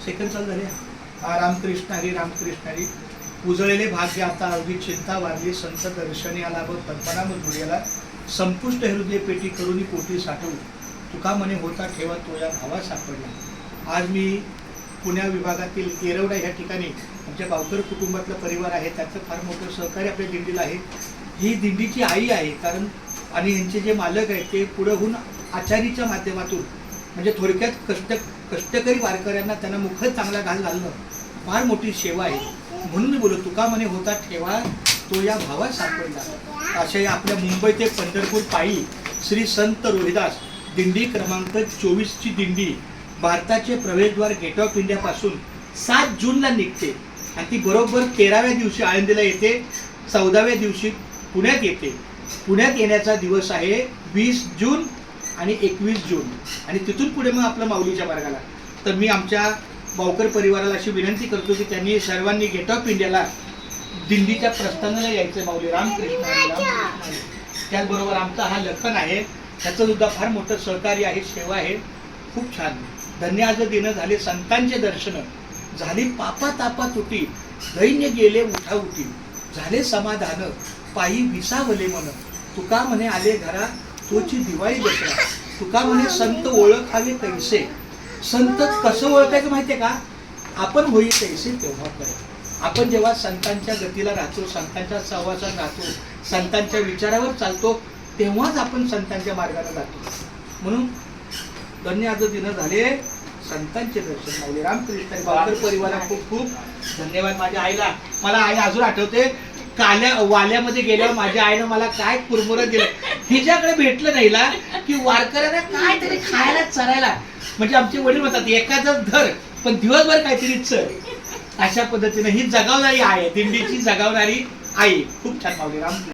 Second चालू झाले. रामकृष्ण हरी रामकृष्ण हरी. उजळलेले भाग्य आता अवघी चिंता वारली, संत दर्शनी आला व पद्मनाभ धुळ्याला, संपुष्ट हृदय पेटी करुणी पोटी साठवू, तुका म्हणे होता ठेवा तो या भावा सापडला. आज मी पुण्या विभागातील येरवडा ह्या ठिकाणी आमच्या गावकर कुटुंबातला परिवार आहे, त्याचं फार मोठं सहकार्य आपल्या दिंडीला आहे. ही दिंडीची आई आहे, कारण आणि यांचे जे मालक आहेत ते पुढं आचारीच्या माध्यमातून म्हणजे थोडक्यात कष्टकरी वारकऱ्यांना त्यांना मुखच चांगला घाल घालणं फार मोठी सेवा आहे. म्हणून मी बोलतो तुका म्हणे होता ठेवा तो या भावा सापडला. अशा आपल्या मुंबई ते पंढरपूर पायी श्री संत रोहिदास दिंडी क्रमांक 24ची दिंडी भारताचे प्रवेशद्वार गेट ऑफ इंडियापासून 7 जूनला निघते आणि ती बरोबर 13व्या दिवशी आळंदीला येते, 14व्या दिवशी पुण्यात येते. पुण्यात येण्याचा दिवस आहे 20 जून आणि 21 जून आणि तिथून पुढे मग आपलं माऊलीच्या मार्गाला. तर मी आमच्या बावकर परिवाराला अशी विनंती करतो की त्यांनी सर्वांनी गेट ऑफ इंडियाला दिंडीच्या प्रस्थानाला यायचं. माऊली रामकृष्ण रामकृष्ण. त्याचबरोबर आमचा हा लखन आहे, त्याचं सुद्धा फार मोठं सहकार्य आहे, सेवा आहे. खूप छान. धन्यवाद दिनं झाले संतांचे दर्शन, झाली पापा तापा तुटी, दैन्य गेले उठा उठी, झाले समाधान पायी विसावले मन, तुका म्हणे आले घरा तोची दिवाळी दसरा, तुका म्हणे संत ओळखावे कैसे. संत कसं ओळखायचं माहितीये का? आपण होई कैसे तेव्हा करे. आपण जेव्हा संतांच्या गतीला राहतो, संतांच्या सहवासात राहतो, संतांच्या विचारावर चालतो, तेव्हाच आपण संतांच्या मार्गाने जातो. म्हणून धन्यवाद दिनं झाले संतांचे दर्शन. माऊली रामकृष्ण बावकर परिवारा खूप खूप धन्यवाद. माझ्या आईला, मला आई अजून आठवते, वाल्यामध्ये गेल्यावर माझ्या आईनं मला काय कुरमुरं दिलं. हिच्याकडे भेटलं नाही ना की वारकऱ्यांना काय तरी खायला चरायला, म्हणजे आमचे वडील म्हणतात एखादं धर पण दिवसभर काहीतरी चर. अशा पद्धतीने ही जगावणारी आहे, दिंडीची जगावणारी आई. खूप छान. माऊली राम.